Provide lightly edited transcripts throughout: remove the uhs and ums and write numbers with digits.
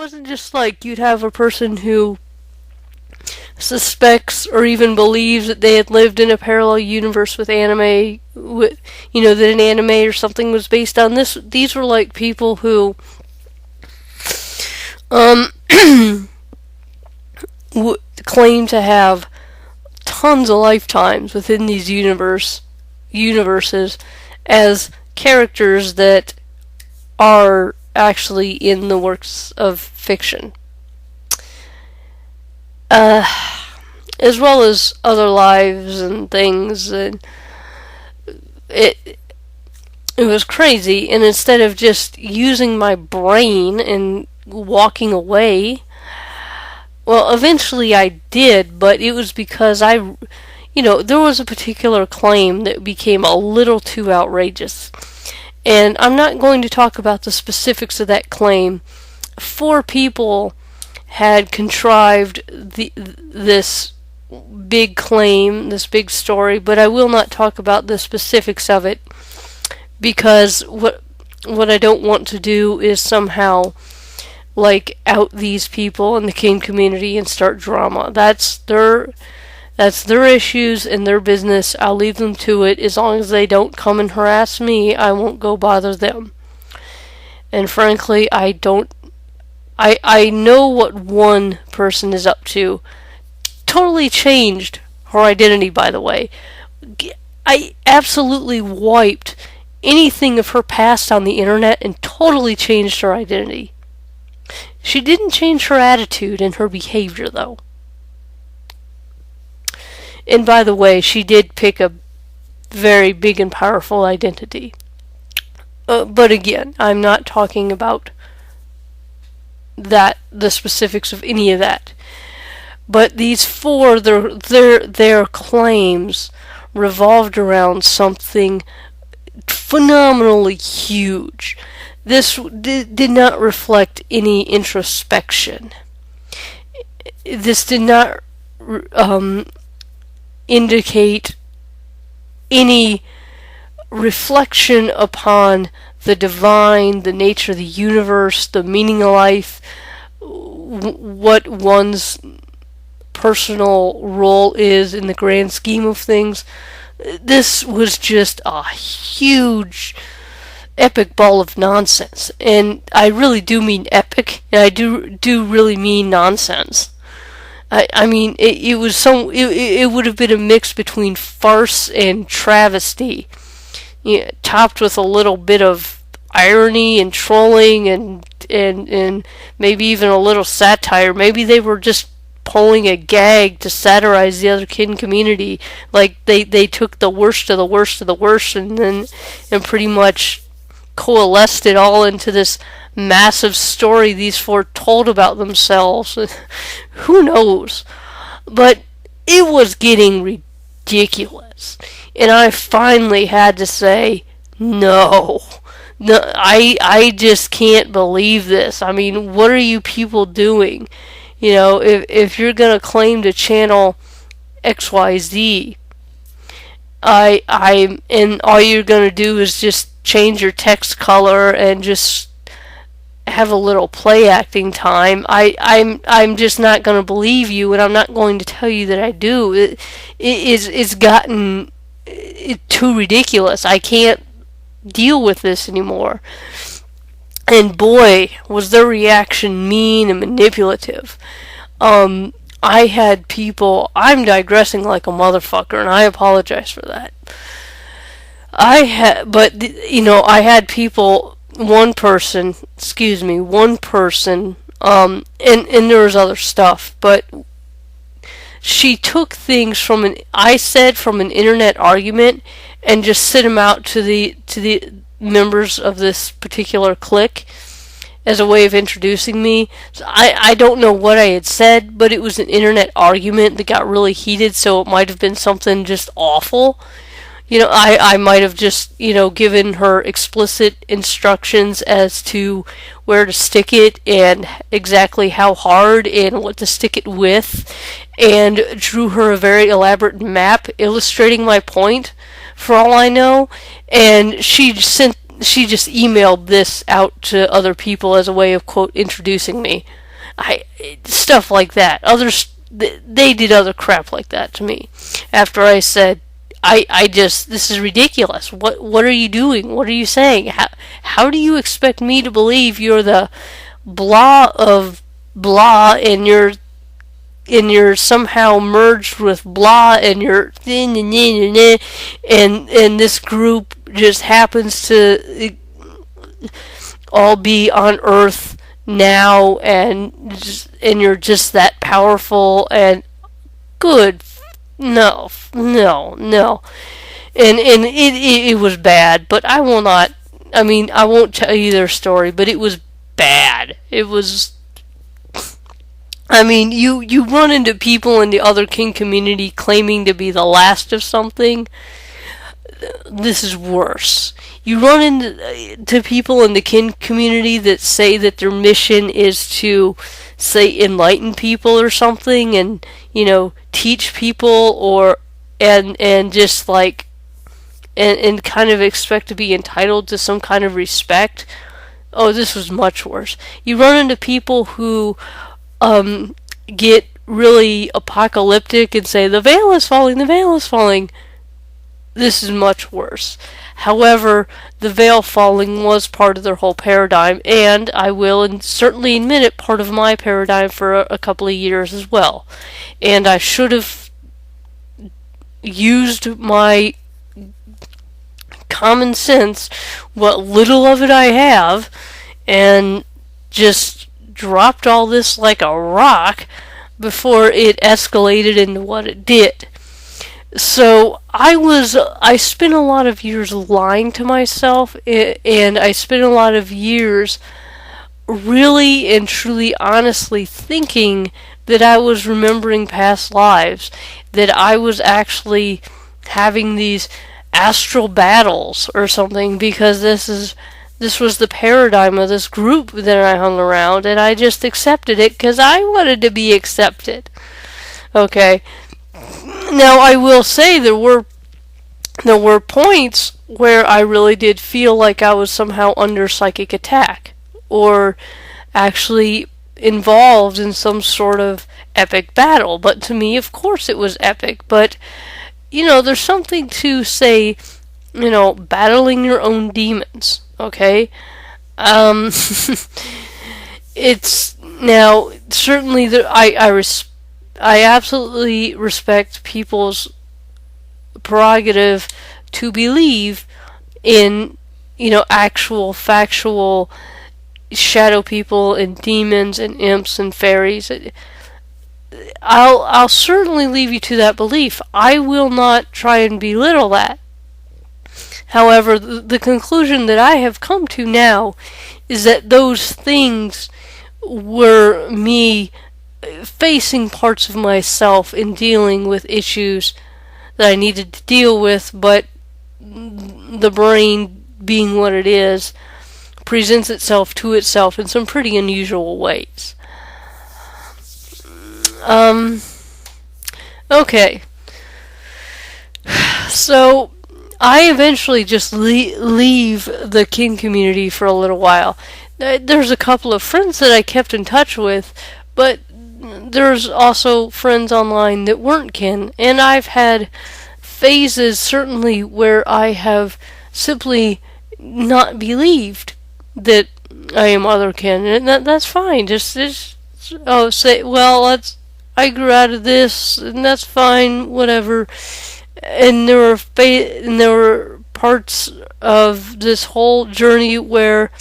wasn't just like you'd have a person who suspects or even believes that they had lived in a parallel universe with anime, that an anime or something was based on this. These were like people who um claim to have tons of lifetimes within these universes as characters that are actually in the works of fiction. As well as other lives and things, and it was crazy. And instead of just using my brain and walking away, well, eventually I did, but it was because there was a particular claim that became a little too outrageous. And I'm not going to talk about the specifics of that claim. 4 people had contrived this big claim, this big story, but I will not talk about the specifics of it, because what I don't want to do is somehow out these people in the King community and start drama. That's their issues and their business. I'll leave them to it. As long as they don't come and harass me, I won't go bother them. And frankly, I know what one person is up to. Totally changed her identity, by the way. I absolutely wiped anything of her past on the internet and totally changed her identity. She didn't change her attitude and her behavior, though. And by the way, she did pick a very big and powerful identity. But again, I'm not talking about the specifics of any of that. But these 4, their claims revolved around something phenomenally huge. This did not reflect any introspection. This did not indicate any reflection upon the divine, the nature of the universe, the meaning of life, what one's personal role is in the grand scheme of things. This was just a huge, epic ball of nonsense. And I really do mean epic, and I do really mean nonsense. I mean, it would have been a mix between farce and travesty, topped with a little bit of irony and trolling and maybe even a little satire. Maybe they were just pulling a gag to satirize the Otherkin community. Like they took the worst of the worst of the worst and pretty much coalesced it all into this massive story these 4 told about themselves. Who knows? But it was getting ridiculous. And I finally had to say, no, I just can't believe this. I mean, what are you people doing? If you're going to claim to channel XYZ, and all you're going to do is just change your text color and just have a little play acting time, I'm just not going to believe you, and I'm not going to tell you that I do. It's gotten too ridiculous. I can't deal with this anymore. And boy, was their reaction mean and manipulative. I had people, I'm digressing like a motherfucker, and I apologize for that. I had people, one person, and there was other stuff, but she took things from an internet argument and just sent them out to the members of this particular clique as a way of introducing me. So I don't know what I had said, but it was an internet argument that got really heated, so it might have been something just awful. I might have just, given her explicit instructions as to where to stick it and exactly how hard and what to stick it with, and drew her a very elaborate map illustrating my point, for all I know. And she she just emailed this out to other people as a way of, quote, introducing me. Stuff like that. Others, they did other crap like that to me. After I said, I just, this is ridiculous. What are you doing? What are you saying? How do you expect me to believe you're the blah of blah, and you're somehow merged with blah, and you're and this group just happens to all be on Earth now, and you're just that powerful and good. No, and it was bad, but I will not. I mean, I won't tell you their story, but it was bad. It was. I mean, you run into people in the Otherkin community claiming to be the last of something. This is worse. You run into people in the kin community that say that their mission is to, say, enlighten people or something, and teach people, or and just like and kind of expect to be entitled to some kind of respect. Oh, this was much worse. You run into people who get really apocalyptic and say the veil is falling, the veil is falling. This is much worse. However, the veil falling was part of their whole paradigm, and I will and certainly admit it, part of my paradigm for a couple of years as well. And I should have used my common sense, what little of it I have, and just dropped all this like a rock before it escalated into what it did. So I spent a lot of years lying to myself, and I spent a lot of years really and truly honestly thinking that I was remembering past lives, that I was actually having these astral battles or something, because this was the paradigm of this group that I hung around, and I just accepted it because I wanted to be accepted. Okay. Now, I will say there were points where I really did feel like I was somehow under psychic attack, or actually involved in some sort of epic battle. But to me, of course, it was epic. But, there's something to say, battling your own demons, okay? It's, now, certainly, I absolutely respect people's prerogative to believe in, actual, factual shadow people and demons and imps and fairies. I'll certainly leave you to that belief. I will not try and belittle that. However, the conclusion that I have come to now is that those things were me facing parts of myself in dealing with issues that I needed to deal with, but the brain, being what it is, presents itself to itself in some pretty unusual ways. Okay. So, I eventually just leave the kin community for a little while. There's a couple of friends that I kept in touch with, but there's also friends online that weren't kin, and I've had phases certainly where I have simply not believed that I am otherkin, and that's fine. Just say, well, I grew out of this, and that's fine, whatever. And there were parts of this whole journey where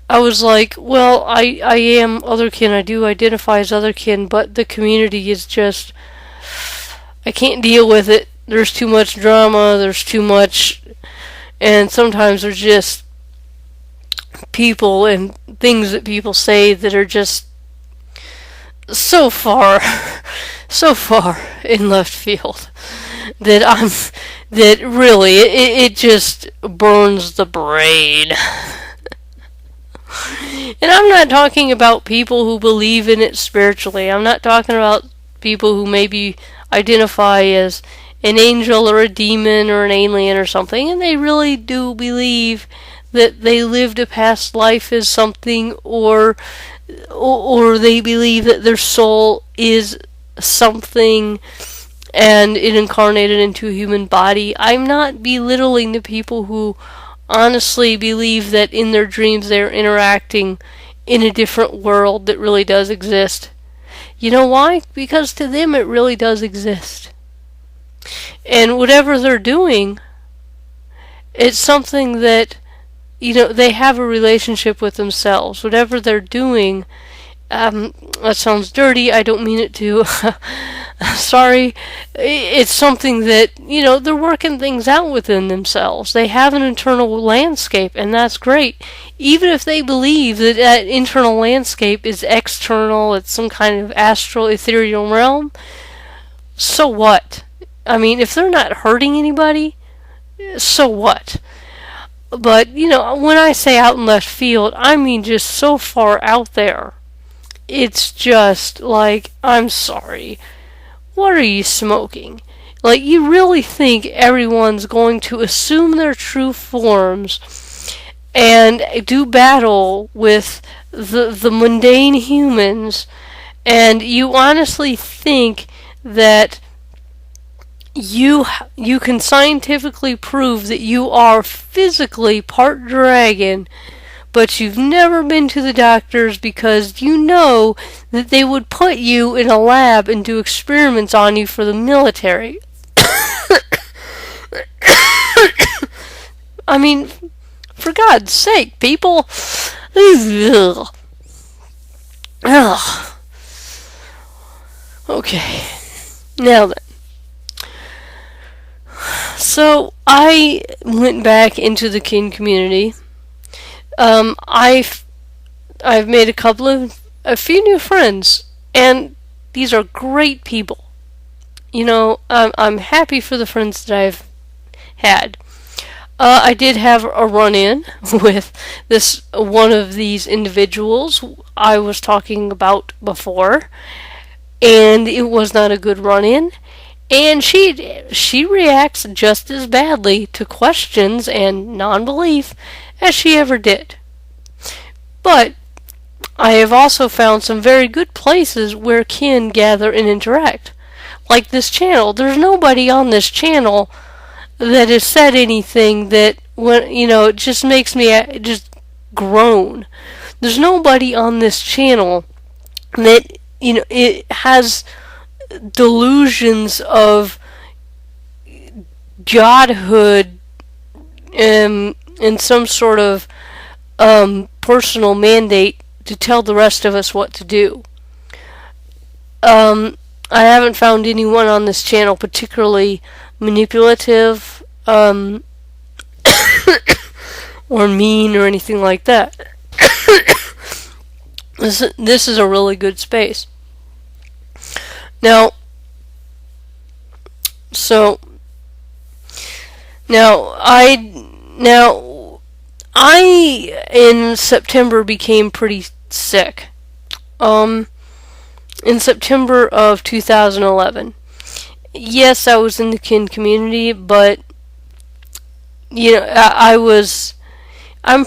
I was like, well, I am otherkin, I do identify as otherkin, but the community is just, I can't deal with it. There's too much drama, there's too much, and sometimes there's just people and things that people say that are just so far in left field that really it just burns the brain. And I'm not talking about people who believe in it spiritually. I'm not talking about people who maybe identify as an angel or a demon or an alien or something, and they really do believe that they lived a past life as something, or they believe that their soul is something and it incarnated into a human body. I'm not belittling the people who honestly believe that in their dreams they're interacting in a different world that really does exist. You know why? Because to them it really does exist. And whatever they're doing, it's something that, they have a relationship with themselves. Whatever they're doing, that sounds dirty, I don't mean it to. Sorry. It's something that, they're working things out within themselves. They have an internal landscape, and that's great. Even if they believe that that internal landscape is external, it's some kind of astral, ethereal realm, so what? I mean, if they're not hurting anybody, so what? But, when I say out in left field, I mean just so far out there. It's just like, I'm sorry. What are you smoking? Like, you really think everyone's going to assume their true forms and do battle with the mundane humans, and you honestly think that you can scientifically prove that you are physically part dragon, but you've never been to the doctors because you know that they would put you in a lab and do experiments on you for the military. I mean, for God's sake, people. Ugh. Ugh. Okay. Now then. So, I went back into the kin community. I've made a few new friends, and these are great people. I'm happy for the friends that I've had. I did have a run-in with one of these individuals I was talking about before, and it was not a good run-in. And she reacts just as badly to questions and non-belief as she ever did. But I have also found some very good places where kin gather and interact. Like this channel. There's nobody on this channel that has said anything that, it just makes me just groan. There's nobody on this channel that, it has delusions of godhood and some sort of personal mandate to tell the rest of us what to do. I haven't found anyone on this channel particularly manipulative or mean or anything like that. This is a really good space. Now, I in September became pretty sick. In September of 2011. Yes, I was in the kin community, but I was on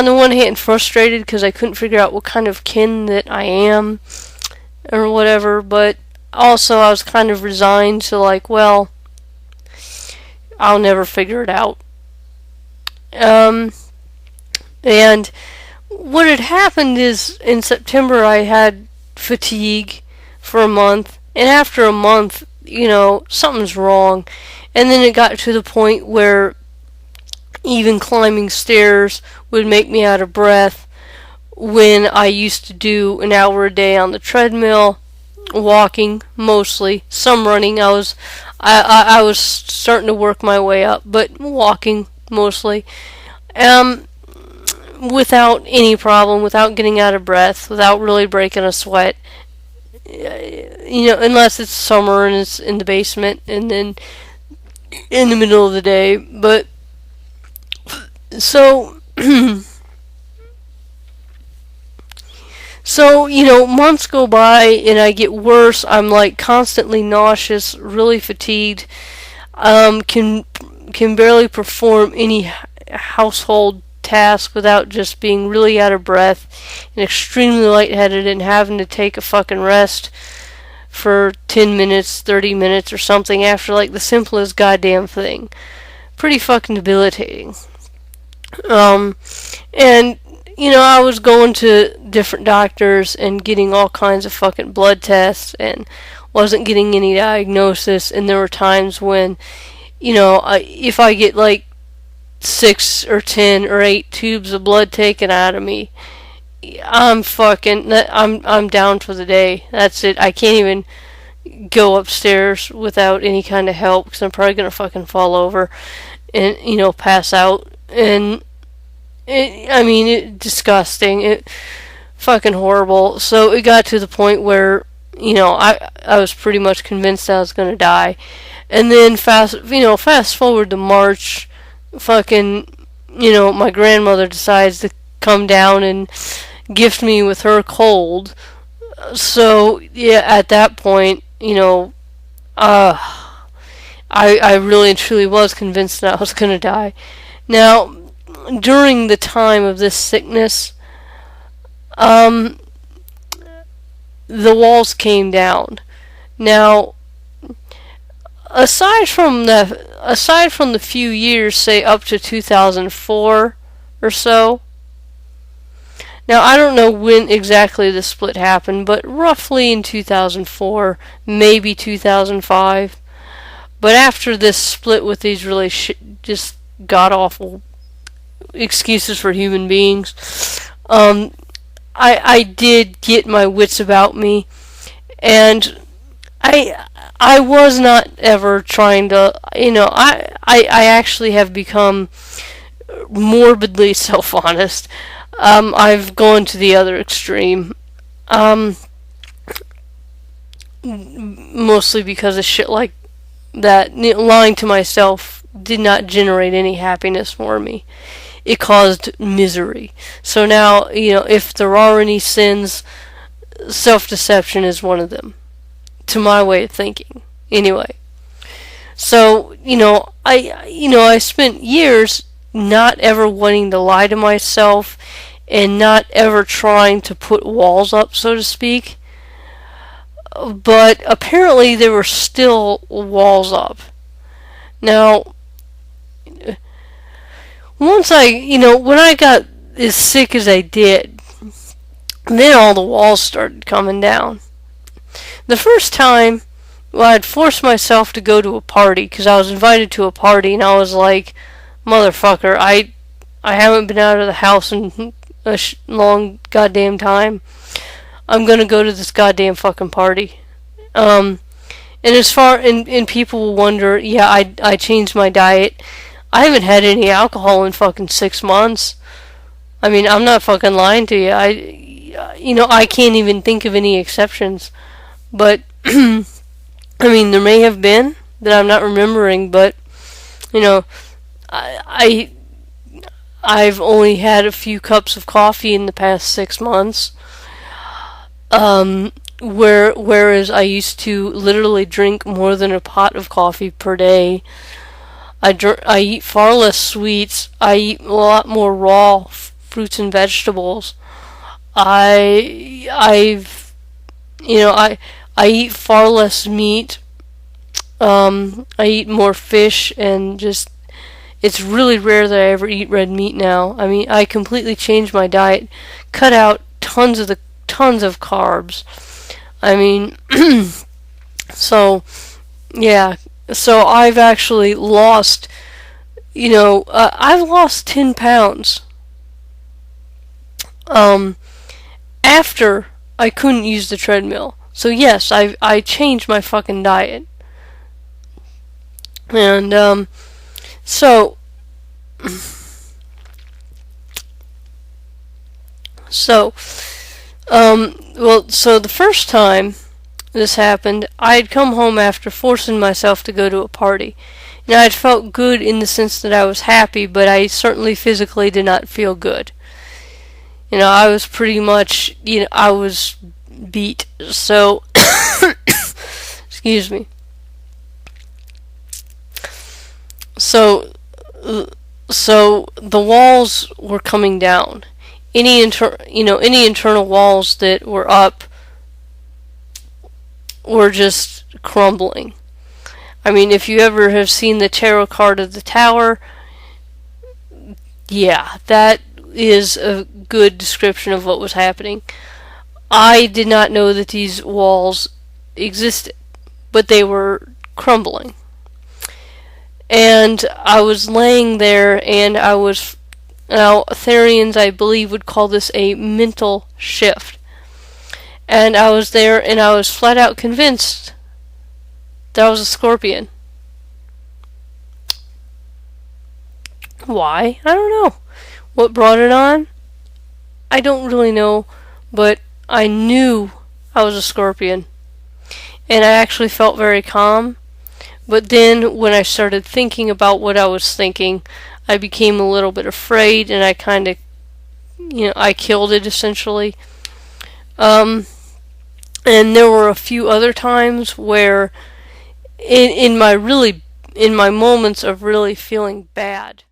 the one hand frustrated because I couldn't figure out what kind of kin that I am or whatever, but also I was kind of resigned to well, I'll never figure it out. And what had happened is in September I had fatigue for a month, and after a month, something's wrong. And then it got to the point where even climbing stairs would make me out of breath when I used to do an hour a day on the treadmill, walking mostly, some running. I was starting to work my way up, but walking mostly. Without any problem, without getting out of breath, without really breaking a sweat. Unless it's summer and it's in the basement and then in the middle of the day. But so months go by and I get worse. I'm constantly nauseous, really fatigued. Can can barely perform any household task without just being really out of breath and extremely lightheaded and having to take a fucking rest for 10 minutes, 30 minutes or something after like the simplest goddamn thing. Pretty fucking debilitating. And I was going to different doctors and getting all kinds of fucking blood tests and wasn't getting any diagnosis, and there were times when, if I get like 6 or 10 or 8 tubes of blood taken out of me, I'm down for the day. That's it. I can't even go upstairs without any kind of help because I'm probably gonna fucking fall over and pass out. And disgusting. It fucking horrible. So it got to the point where I was pretty much convinced I was gonna die. And then fast forward to March, fucking my grandmother decides to come down and gift me with her cold. So yeah, at that point, I really and truly was convinced that I was gonna die. Now, during the time of this sickness, the walls came down. Now, aside from the few years, say up to 2004 or so. Now, I don't know when exactly the split happened, but roughly in 2004, maybe 2005. But after this split with these really just god-awful excuses for human beings, I did get my wits about me, and I was not ever trying to, I actually have become morbidly self-honest. I've gone to the other extreme, mostly because of shit like that. Lying to myself did not generate any happiness for me. It caused misery. So now, if there are any sins, self-deception is one of them, to my way of thinking. Anyway, so I spent years not ever wanting to lie to myself and not ever trying to put walls up, so to speak. But apparently there were still walls up. Now, once when I got as sick as I did, then all the walls started coming down. The first time, I'd forced myself to go to a party because I was invited to a party, and I was like, motherfucker, I haven't been out of the house in a long goddamn time. I'm gonna go to this goddamn fucking party. And people will wonder, yeah, I changed my diet. I haven't had any alcohol in fucking 6 months. I mean, I'm not fucking lying to you. I can't even think of any exceptions. But, there may have been that I'm not remembering, but, I've only had a few cups of coffee in the past 6 months. Whereas I used to literally drink more than a pot of coffee per day. I eat far less sweets. I eat a lot more raw fruits and vegetables. I eat far less meat. I eat more fish, and just, it's really rare that I ever eat red meat now. I mean, I completely changed my diet, cut out tons of carbs. I mean, so, yeah. So I've actually lost, I've lost 10 pounds. After I couldn't use the treadmill. So yes, I changed my fucking diet. And, so the first time this happened, I had come home after forcing myself to go to a party. Now, I'd felt good in the sense that I was happy, but I certainly physically did not feel good. I was pretty much, I was beat. So, excuse me. So, so the walls were coming down. Any internal walls that were up were just crumbling. I mean, if you ever have seen the tarot card of the Tower, yeah, that is a good description of what was happening. I did not know that these walls existed, but they were crumbling. And I was laying there, and now Therians, I believe, would call this a mental shift. And I was there, and I was flat out convinced that I was a scorpion. Why? I don't know. What brought it on? I don't really know, but I knew I was a scorpion. And I actually felt very calm. But then when I started thinking about what I was thinking, I became a little bit afraid, and I kind of, I killed it essentially. And there were a few other times where, in my moments of really feeling bad,